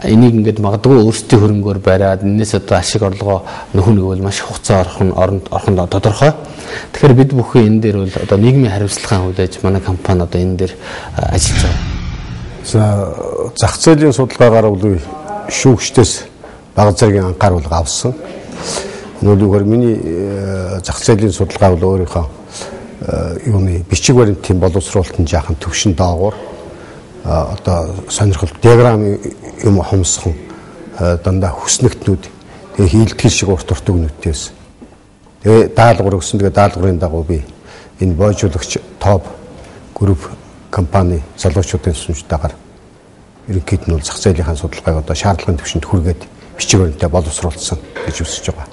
энийг ингээд магадгүй өөрсдийн хөрөнгөөр бариад энэс одоо ашиг орлогоо нөхөн нэгвэл маш хугацаа орхон тодорхой. Тэгэхээр бид бүхэн энэ дээр бол одоо нийгмийн хариуцлагын хувьд аж манай компани одоо энэ дээр ажиллаж байгаа.
За зах зээлийн судалгаагаар бол шүүгчдээс бага зэргийн анхаарал авсан. Нөгөөдөр миний зах зээлийн судалгаа бол өөрийнхөө юуны бичиг баримтын боловсруулалтын жаахан төвшин доогуур одоо сонирхол диаграм юм хомсхон дандаа хүснэгтнүүд тэгээ хийлтгэл шиг урт өгнөдөөс тэгээ даалгавар өгсөн. Тэгээ даалгаврын дагуу би энэ боожуулагч топ групп компани залуучуудын сүнжтэйгээр ерөнхийд нь бол зах зээлийнхаа судалгааг одоо шаардлагын түвшинд хүргээд бичиг баримтаа боловсруулсан гэж үзэж байгаа.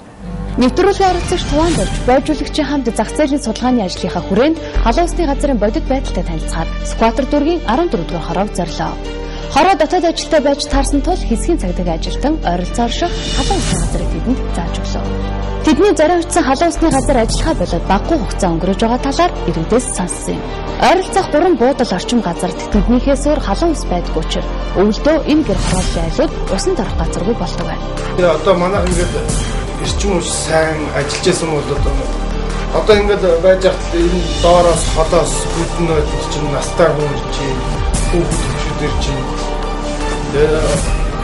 Нэвтрүүлгийн оролцогч Туван Дорж боожуулагчийн хамт зах зээлийн судалгааны ажлынхаа хүрээнд халуун усны газрын бодит байдалтай танилцахаар Скватер дүүргийн 14 дугаар хороог зорлоо. Хороо дотоод ажилтай байж таарсан тул хэсгийн цагдаагийн ажилтан ойролцоо орших халуун усны газрыг тэдэнд зааж өглөө. Тэдний зарим утсан халуун усны газар ажиллахаа болоод баггүй хугацаа өнгөрөөж байгаа талаар иргэдээс сонссон юм. Ойролцоох 3 буудал орчим газар тэтгэгнийхээс өөр халуун ус байдгүй учраас өвөлдөө энэ гэр хорооллын айлууд усанд орох газаргүй болдог байна.
Тэгээ одоо манайх ингээд
эрчим хүч сайн ажиллаж байсан бол одоо ингээд байж хат энэ доороос холоос бүднүүд чинь настай хүн чинь хүүхдүүд чинь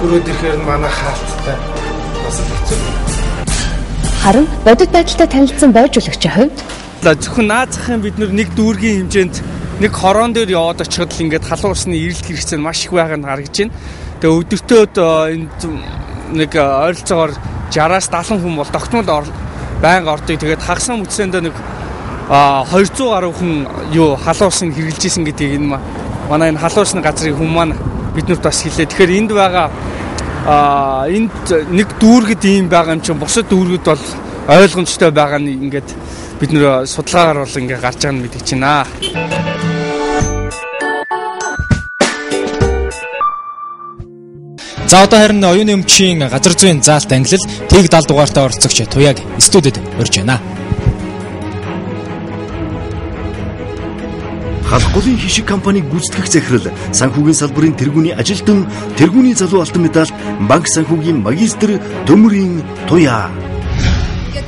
өрөөд ирэхээр манай хаалттай бас хэцүү.
Харин бодит байдалтай танилцсан байжуулагчийн хувьд
зөвхөн наазахын бид нэг дүүргийн хэмжээнд нэг хорон дээр яваад очиход л ингээд халуун усны ирэлт хэрэгцээ нь маш их байгааг нь харагдаж байна. Тэгээ өдөртөөд энэ нэг ойролцоогоор 60-аас 70 хүн бол тогтмол байнга ордог. Тэгээд хагас мөцөндөө нэг 200 гаруй хүн юу халуун усыг хэрэгжилж исэн гэдгийг энэ манай энэ халуун усны газрын хүн маань биднэрт бас хэлээ. Тэгэхээр энд байгаа энд нэг дүүргэд ийм байгаа юм чинь бусад дүүргэд бол ойлгомжтой байгаа нь ингээд бид нэр судалгаагаар бол ингээ гарч байгаа нь мэдэж байна.
За одоо харин оюуны өмчийн газар зүйн заалт ангилал тэг 70 дугаартай оролцогч Туяаг студид урьж байна.
Халахгүй хишиг компаниг гүйцэтгэх захирал санхүүгийн салбарын тэргүүний ажилтан тэргүүний залуу алтан медаль банк санхүүгийн магистр Төмөрийн Туяа.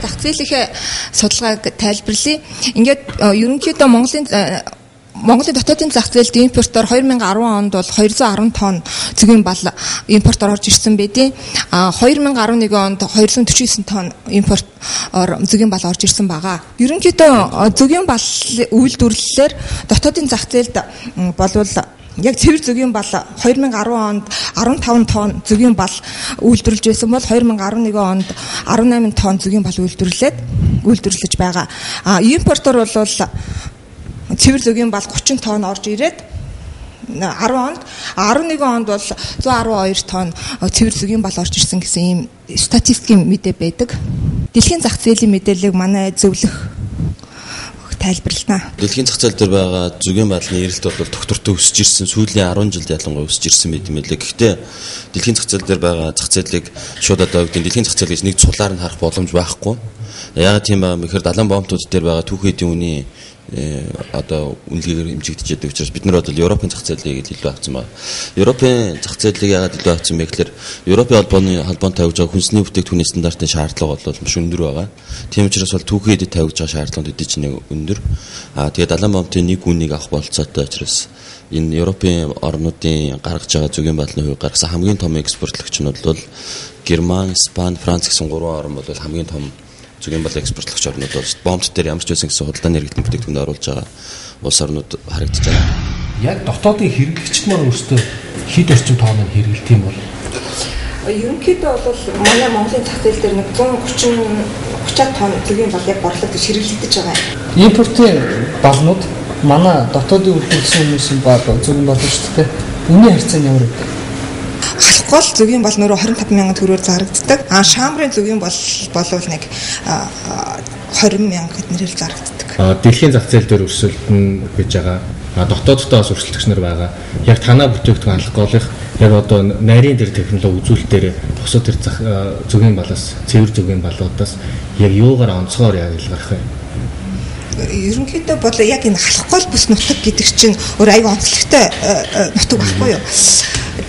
Зах зээлийн судалгааг тайлбарлая. Ингээд ерөнхийдөө Монголын дотоодын зах зээлд импортоор 2010 онд бол 210 тонн зөгийн бал импортоор орж ирсэн байдیں۔ 2011 онд 249 тонн импортоор зөгийн бал орж ирсэн байгаа. Ерөнхийдөө зөгийн бал үйлдвэрлэлээр дотоодын зах зээлд болвол яг цэвэр зөгийн бал 2010 онд 15 тонн зөгийн бал үйлдвэрлэж байсан бол 2011 онд 18 тонн зөгийн бал үйлдвэрлэж байгаа. Импортоор бол цэвэр зөгийн бал 30 тонн орж ирээд 10 онд 11 онд бол 112 тонн цэвэр зөгийн бал орж ирсэн гэсэн ийм статистикийн мэдээ байдаг. Дэлхийн зах зээлийн мэдээллийг манай зөвлөх тайлбарлана.
Дэлхийн зах зээл дээр байгаа зөгийн байдлын эрэлт бол доктортой өсөж ирсэн. Сүүлийн 10 жилд ялангуяа өсөж ирсэн мэт юм лээ. Гэхдээ дэлхийн зах зээл дээр байгаа зах зээлийг шууд одоо дэлхийн зах зээл гэж нэг цулаар нь харах боломж байхгүй. Яагаад тийм байгаа юм гэхээр далайн бомтууд дээр байгаа түүх эдийн үний одоо үнэлгээгээр хэмжигдэж байдаг учраас бид нар бол Европын зах зээлийг илүү авсан байна. Европын зах зээлийг яагаад илүү авсан бэ гэхээр Европын холбоонд тавьж байгаа хүнсний бүтээгдэхүүний стандартын шаардлага бол маш өндөр байгаа. Тийм учраас бол түүхийн эдэд тавьж байгаа шаардлагууд эдийн чинь өндөр. Тэгээд далайн бомтын нэг үнийг авах болцоотой учраас энэ Европын орнуудын гаргаж байгаа зөгийн байдлын хувьд гаргасан хамгийн том экспортлогч нь бол Герман, Испани, Франц гэсэн гурван орн бол хамгийн том зөгийн бал экспортлогч орнууд бол бомт дээр ямар ч байсан гэсэн худалдааны хэрэгтэн бүтээгдэхүүн оруулж байгаа улс орнууд харагдаж байна.
Яг дотоодын хэрэглэгчд маань өөрсдөө хэд орчим тоног хэрэглэдэг юм бол
ерөнхийдөө бол манай Монголын зах зээл дээр нэг 130 тонн зөгийн бал яг борлогод хэрэглэгдэж байгаа.
Импортын балнууд манай дотоодын үйлдвэрлэсэн хүмүүсийн бал зөгийн бал шүү дээ. Үнийн харьцаа нь ямар вэ?
Гол зөгийн бол нөрөө 25,000 төгрөгөөр зарагддаг. Шамрын зөгийн болвол нэг 20,000 гэднэрээр зарагддаг.
Дэлхийн зах зээл дээр өрсөлдөн гэж байгаа. Дотооддоо бас өрсөлдөгч нар байгаа. Яг танаа бүтээгдэхүүн алкоголын яг одоо нарийн дээр технологи үзүүлэлт дээр бусад тэр зөгийн балаас цэвэр зөгийн балуудаас яг юугаар онцгоор яг илгарх вэ?
Ерөнхийдөө бол яг энэ алкогол бүс нутаг гэдэг чинь өөр аюу онцлогтой нутаг байхгүй юу?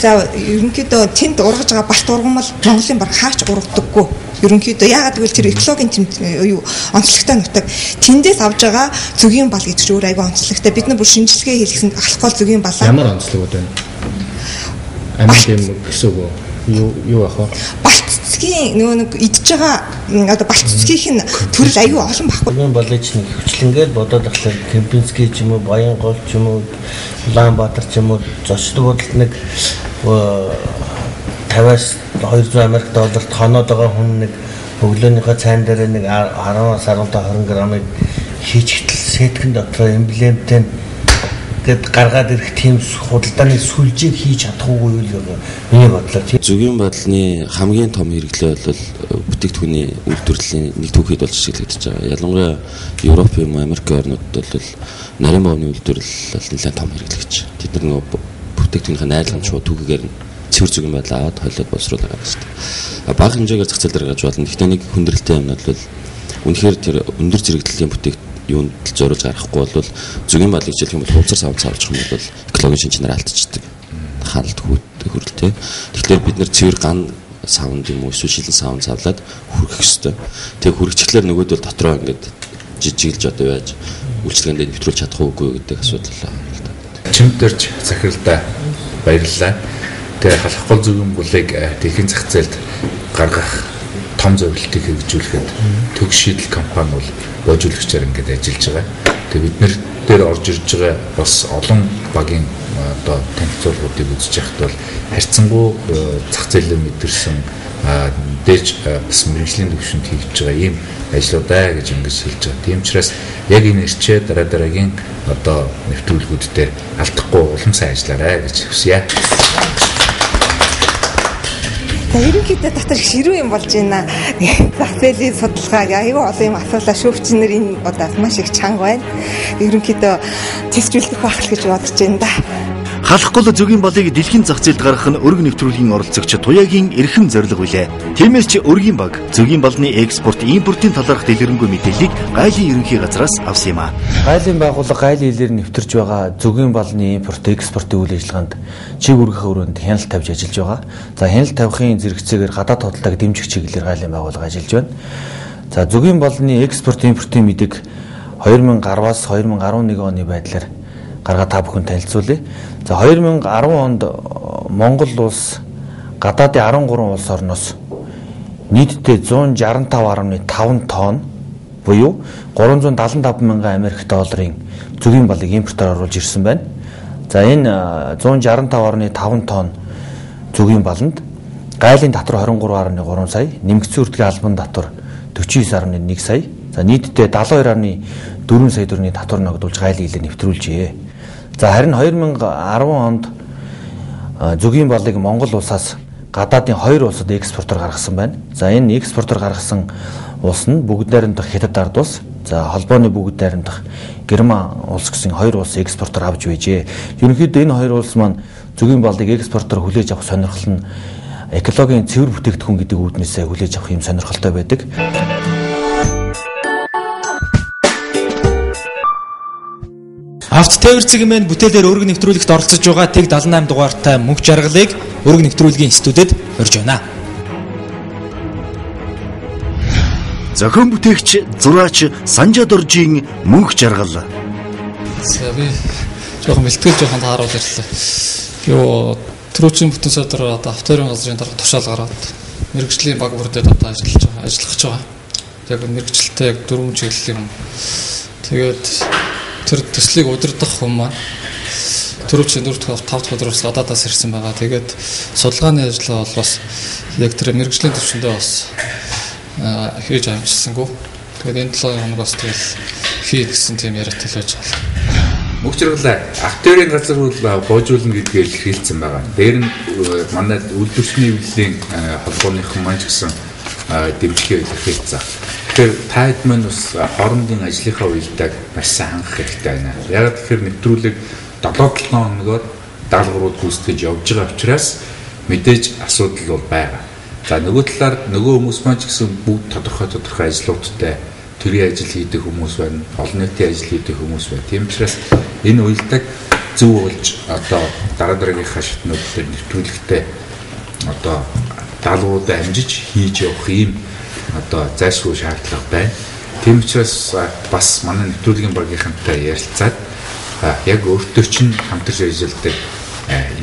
За ерөнхийдөө тэнд ургаж байгаа балт ургамал Монголын баг хаач ургадаггүй. Ерөнхийдөө яагаад гэвэл тэр экологийн юу онцлогтой нутаг тэндээс авж байгаа зөгийн бал гэж өөр аюу онцлогтой. Бид нар бүр шинжилгээ хийлгэсэн алкогол зөгийн балаа.
Ямар онцлог вэ? Амин дэм гэсэн үг юу ах вэ?
Балцгийн нөгөө нэг идж байгаа одоо балцгийн төрөл аюу олон баггүй.
Зөгийн балж нэг хвчлэнгээл бодоод ахлаа Кемпинский ч юм уу, Баянгол ч юм уу, Улаанбаатар ч юм уу зочдод нэг 50-аас 200 Америк долларт хоноод байгаа хүн нэг өглөөнийхөө цайн дээр нэг 10-аас 15-20 грамыг хийж хитл сетгэн дотор эмблемтэй гэд гаргаад ирэх тийм худалдааны сүлжээг хийж чадахгүй юу л миний бодлоор.
Зөгийн байдлын хамгийн том хэрэглээ бол бүтээгдэхүүний үйлдвэрлэлийн нэг түүхэд болж ашиглагдаж байгаа. Ялангуяа Европ юм Америк орнуудад бол нарийн бовны үйлдвэрлэл нэлээд том хэрэглэгч. Тэд нар бүтээгдэхүүнийхээ найрлагын шууд түүхээр цэвэр зөгийн байдал аваад хойлоод боловсруулаад байгаа шүү дээ. Бага хэмжээгээр зах зээл дээр гарч болно. Гэхдээ нэг хүндрэлтэй юмнууд бол үнэхээр тэр өндөр зэрэгдлийн бүтээгдэхүүн юунд зориулж гарахгүй бол зөгийн байдлыг хичээлэх юм бол хууцар савд савж юм бол экологийн шинж чанар алдчихдаг. Хаалт хөрөлтэй. Тэгэхээр бид нар цэвэр ган саунд юм уу эсвэл шилэн саунд цавлаад хүргэх ёстой. Тэгээ хүргэчихлээр нөгөөдөл дотроо ингээд жижиглж одоо яаж үйлчлэгэндээ нэвтрүүлж чадах уугүй гэдэг асуудал байна.
Чимдэрч захиралдаа баярлалаа. Тэгээ халахгүй зөвхөн бүлэг дэлхийн зах зээлд гаргах том зорилтыг хэрэгжүүлэхэд төг шийдэл компани бол боожуулагчаар ингээд ажиллаж байгаа. Тэгээ бид нэр дээр орж ирж байгаа бас олон багийн одоо танилцуулгуудыг үзэж яхад бол харьцангуй зах зээлээ мэдэрсэн дэж бас мэрэгжлийн төвшөнд хийж байгаа ийм ажлуудаа гэж ингэж хэлж байгаа. Тийм учраас яг энэ ирчээ дараагийн одоо нэвтрүүлгүүд дээр алдахгүй улам сайн ажиллаарай гэж хүсье.
Ерөнхийдөө дотор их ширүү юм болж байна. Зах зээлийн судалгааг аюу олон юм асуулаа шүүгчнэр энэ удаас маш их чанга байна. Ерөнхийдөө тэсжүүлэх байх л гэж бодож байна да.
Халахгүй зөвгийн балыг дэлхийн зах зээлд гаргах нь өргөн нэвтрүүлгийн оролцогч Туяагийн эрхэм зорилго билээ. Тиймээс ч өргийн баг зөвгийн балны экспорт, импортын талаарх дэлгэрэнгүй мэдээллийг гайлын ерөнхий газраас авсан юм а.
Гайлын байгууллага гайлын хэлээр нэвтэрж байгаа зөвгийн балны импорт, экспортын үйл ажиллагаанд чиг үргэх өрөөнд хяналт тавьж ажиллаж байгаа. За хяналт тавихын зэрэгцээгээр гадаад тодтолтойг дэмжих чиглэлээр гайлын байгууллага ажиллаж байна. За зөвгийн балны экспорт, импортын мэдэг 2010-аас 2011 оны байдлаар гаргаад та бүхэн танилцуулъя. За 2010 онд Монгол улс гадаадын 13 улс орноос нийтдээ 165.5 тонн буюу 375 мянган Америк долларын зөвгийн балыг импортоор оруулж ирсэн байна. За энэ 165.5 тонн зөвгийн баланд гайлын татвар 23.3 сая, нэмэгдсэн үрдгийн албан татвар 49.1 сая, за нийтдээ 72.4 сая төгрөгийн татвар ногдуулж гайлын хэлээр нэвтрүүлжээ. За харин 2010 онд зөвгийн балыг Монгол улсаас гадаадын 2 улсад экспортоор гаргасан байна. За энэ экспортоор гаргасан улс нь бүгд найрамдах Хятад ард улс, за холбооны бүгд найрамдах Герман улс гэсэн 2 улс экспортоор авч байжээ. Ерөнхийдөө энэ 2 улс маань зөвгийн балыг экспортоор хүлээж авах сонирхол нь экологийн цэвэр бүтээгдэхүүн гэдэг үүднээсээ хүлээж авах юм сонирхолтой байдаг.
Авто тээвэр мэн бүтээлээр өргөн нэвтрүүлэгт оролцож байгаа Тэг 78 дугаартай мөнх жаргалыг өргөн нэвтрүүлгийн студид урьж байна.
Зохион бүтээгч, зураач Санжаа Доржийн мөнх жаргал.
За би жоохон бэлтгэл жоохон тааруул ирлээ. Юу төрөөчийн бүтэн сайдаар одоо авторын газрын дарга тушаал гараад мэрэгжлийн баг бүрдээд одоо ажиллах байгаа. Яг мэрэгчлэлтэй яг 4 чиглэл юм. Тэгээд тэр төслийг удирдах хүн маань төрөвчийн 4-5 дахь өдрөөс гадаадаас ирсэн байгаа. Тэгээд судалгааны ажлаа бол бас яг тэр мэрэгжлийн төвшөндөө бас хийж амжсангүй. Тэгээд энэ 7 хоногоос тэгэл хий гэсэн тийм яриатай л байж байгаа.
Мөнх жаргалаа авторын газар бол боожуулна гэдгээр хэлсэн байгаа. Дээр нь манай үйлдвэрчний эвлэлийн холбооныхан маань ч гэсэн дэмжлэгээ илэрхийлсэн. Тэгэхээр та хэд маань бас хоорондын ажлынхаа уялдааг маш сайн хангах хэрэгтэй байна. Яг тэгэхээр нэвтрүүлэг 7-7 хоногоор даалгаврууд гүйцэтгэж явж байгаа учраас мэдээж асуудал бол байгаа. За нөгөө талаар нөгөө хүмүүс маань ч гэсэн бүгд тодорхой ажлуудтай төрийн ажил хийдэг хүмүүс байна, олон нийтийн ажил хийдэг хүмүүс байна. Тийм учраас энэ уялдааг зөв болж одоо дараагийнхаа шатнууд дээр нэвтрүүлэгтэй одоо даалгавруудаа амжиж хийж явах юм одоо зайлшгүй шаардлага байна. Тийм учраас бас манай нэвтрүүлгийн багийнхантай ярилцаад яг өөртөө чинь хамтарч ажилладаг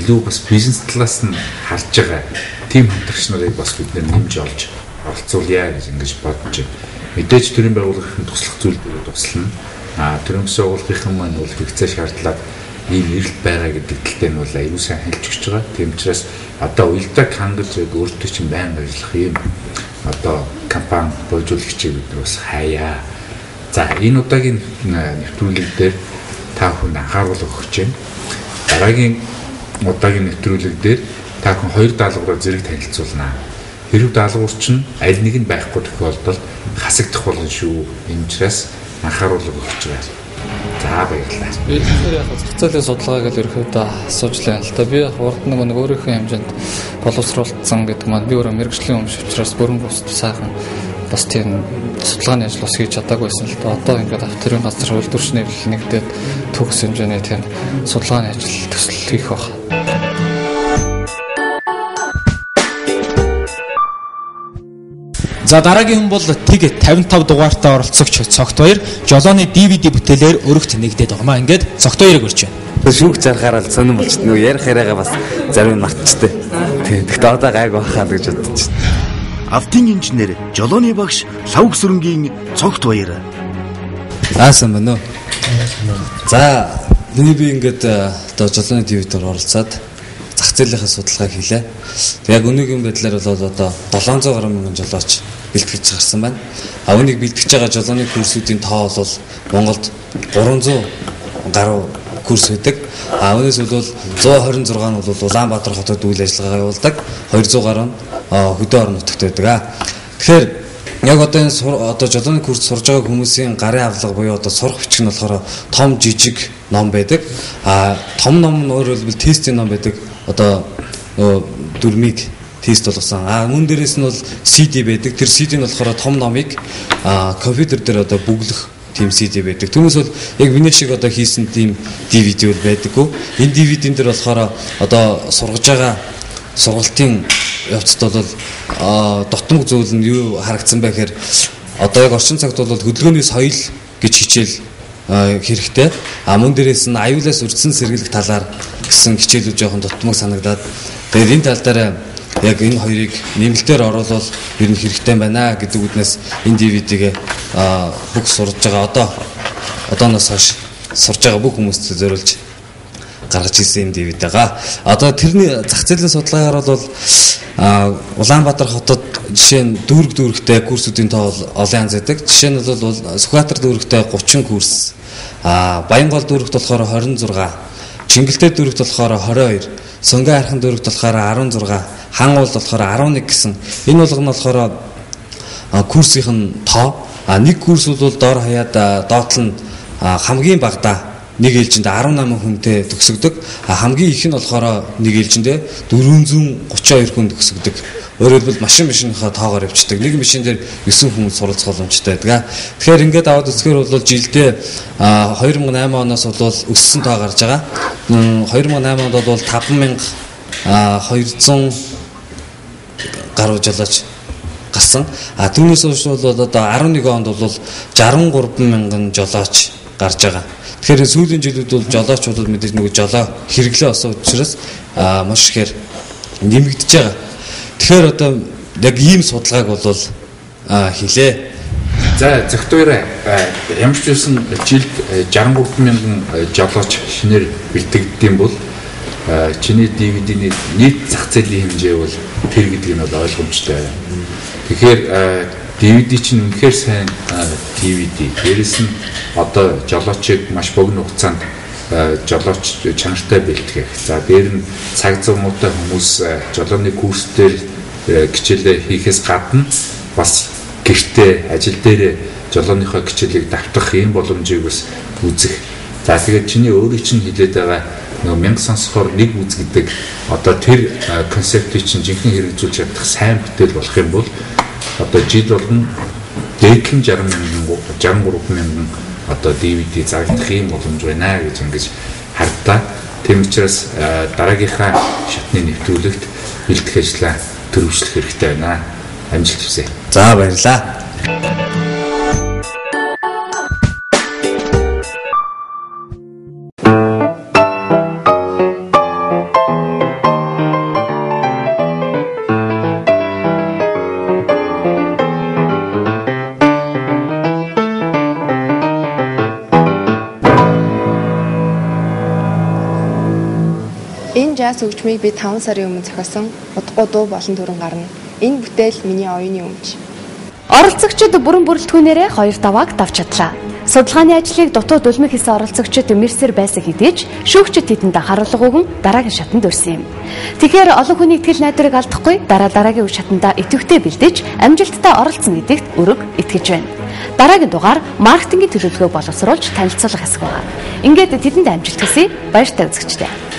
илүү бас бизнес талаас нь харж байгаа тийм хамтрагч нарыг бас бид нэмж олж оролцуулъя гэж ингэж бодож байна. Мэдээж төрийн байгууллагын туслах зүйл туслана. Төрийн байгууллагын маань бол хэрэгцээ шаардлага ийм эрэлт байгаа гэдэг талтай нь бол аюул сайн хэлж өгч байгаа. Тийм учраас одоо уялдааг хангаж өөртөө чинь байнга ажиллах юм одоо компани боожуулагчийг бид бас хаяа. За энэ удаагийн нэвтрүүлэг дээр та бүхэн анхаарал өгч байна. Дараагийн удаагийн нэвтрүүлэг дээр та бүхэн 2 даалгавраар зэрэг танилцуулнаа. Хэрв даалгавар чинь аль нэг нь байхгүй тохиолдолд хасагдах болно шүү. Энэ учраас анхаарал өгч байгаа. За баярлалаа.
Би тэгэхээр яг зах зээлийн судалгааг л ерөөхдөө асууж лээ л да. Би урд нэг өөрийнхөө хэмжээнд боловсруулсан гэдэг маань би өөрөө мэрэгжлийн өмч учраас бүрэн бус сайхан бас тийм судалгааны ажил бас хийж чадаагүй байсан л да. Одоо ингээд авторын газар үйлдвэрчний эвлэл нэгдээд төгс хэмжээний тийм судалгааны ажил төсөл хийх баг.
За дараагийн хүн бол тэг 55 дугаартай оролцогч Цогт баяр жолооны DVD бүтээлээр өргөт нэгдээд байгаа маа. Ингээд Цогт баярыг өрч байна.
Шүүх зарахаар л сонирн болчихно. Нөгөө ярих яриагаа бас зарим нь мартчихтэй. Тэгэхдээ одоо гайг байхаа гэж бодож байна.
Автын инженер жолооны багш Лавг Сүрэнгийн Цогт баяр.
Аасан байна уу? За миний би ингээд одоо жолооны DVD-ээр оролцоод зах зээлийн судалгаа хийлээ. Яг өнөөгийн байдлаар бол одоо 700 гаруй мянган жолооч бэлтгэж гарсан байна. А үүнийг бэлтгэж байгаа жолооны курсуудын тоо бол Монголд 300 гаруй курс байдаг. А үүнээс бол 126 нь бол Улаанбаатар хотод үйл ажиллагаа явуулдаг. 200 гаруй нь хөдөө орон нутагт байдаг. Тэгэхээр яг одоо энэ одоо жолооны курс сурж байгаа хүмүүсийн гарын авлага буюу одоо сурах бичиг нь болохоор том жижиг ном байдаг. А том ном нь өөрөөр хэлбэл тестийн ном байдаг. Одоо дөрмийг тест болгосон. Мөн дээрээс нь бол CD байдаг. Тэр CD нь болохоор том номыг компьютер дээр одоо бүглэх тийм CD байдаг. Түүнээс бол яг миний шиг одоо хийсэн тийм DVD бол байдаггүй. Энэ DVD-н дээр болохоор одоо сургаж байгаа сургалтын явцад бол дотмог зүйл нь юу харагдсан бэ гэхээр одоо яг орчин цагт бол хөдөлгөөний соёл гэж хичээл хэрэгтэй. Мөн дээрээс нь аюулаас үрдсэн сэргийлэх талаар гэсэн хичээлүүд жоохон дотмог санагдаад тэгээд энэ тал дээр яг энэ хоёрыг нэмэлтээр оруулал ер нь хэрэгтэй байна гэдэг үднээс энэ DVD-гээ бүх сурж байгаа одооноос хойш сурж байгаа бүх хүмүүст зориулж гаргаж ирсэн юм DVD-гаа. Одоо тэрний зах зээлийн судалгаагаар бол Улаанбаатар хотод жишээ нь дүүрэгтэй курсуудын тоо олон янз байдаг. Жишээ нь бол Сүхбаатар дүүрэгтэй 30 курс, Баянгол дүүрэгт болохоор 26, Чингэлтэй дүүрэгт болохоор 22, Сүнгээ хайрхан дүүрэгт болохоор 16, Хан уул болохоор 11 гэсэн. Энэ болгоно болохоор курсын тоо. Нэг курс бол доор хаяад доотлол нь хамгийн багадаа нэг ээлжинд 18 хүнтэй төгсөгдөг. Хамгийн их нь болохоор нэг ээлжиндээ 432 хүн төгсөгдөг. Өөрөөр хэлбэл машинынхаа тоогоор явждаг. Нэг машин дээр 9 хүн суралцах боломжтой байдаг. Тэгэхээр ингээд аваад үзэхээр бол жилдээ 2008 оноос бол өссөн тоо гарч байгаа. 2008 онд бол 5200 гаруй жолооч гарсан. Түүнээс хойш бол одоо 11 онд бол 63 мянган жолооч гарч байгаа. Тэгэхээр сүүлийн жилүүд бол жолоочдод мэдээж нөгөө жолоо хэрэглээ болсон учраас маш ихээр нэмэгдэж байгаа. Тэгэхээр одоо яг ийм судалгааг бол хийлээ.
За Цогт баяр ямар ч байсан жилд 63 мянган жолооч шинээр бэлтгэгддэм бол чиний DVD-ний нийт зах зээлийн хэмжээ бол тэр гэдэг нь бол ойлгомжтой. Тэгэхээр DVD чинь үнэхээр сайн DVD. Дээрэс нь одоо жолоочийг маш богино хугацаанд жолооч чанартай бэлтгэх. За дээр нь цаг зав муутай хүмүүс жолооны курс дээр хичээлээ хийхээс гадна бас гэртээ ажил дээр жолооныхоо хичээлийг давтах ийм боломжийг бас үзэх. За тэгээд чиний өөрийн чинь хэлээд байгаа нөгөө 1000 сонсохоор нэг үз гэдэг одоо тэр концептыг чинь жинхэнэ хэрэгжүүлж чадах сайн бүтээл болох юм бол одоо жил болно дээдхэн 63 мянган одоо DVD заагдах юм боломж байна гэж ингэж хардаа. Тийм учраас дараагийнхаа шатны нэвтрүүлэгт бэлтгэх ажлаа төрөвчлөх хэрэгтэй байна. Амжилт хүсье.
За баярлалаа.
Жаз хөгжмийг би 5 сарын өмнө зохиосон удахгүй дуу болон төрөн гарна. Энэ бүтээл миний оюуны өмч.
Оролцогчид бүрэн бүрэлдэхүүнээрээ 2 давааг давж чадлаа. Судалгааны ажлыг дутуу дулмиг хийсэн оролцогчид мэрсэр байсан хэдий ч шүүгчид тэдэнд харуулга өгөн дараагийн шатанд өрсөн юм. Тэгэхээр олон хүний итгэл найдварыг алдахгүй дараагийн үе шатандаа идэвхтэй бэлдэж амжилттай оролцсон гэдэгт өрөг итгэж байна. Дараагийн дугаар маркетингийн төлөвлөгөө боловсруулж танилцуулах хэсэг байна. Ингээд тэдэнд амжилт хүсье. Баяртай үзэгчдээ.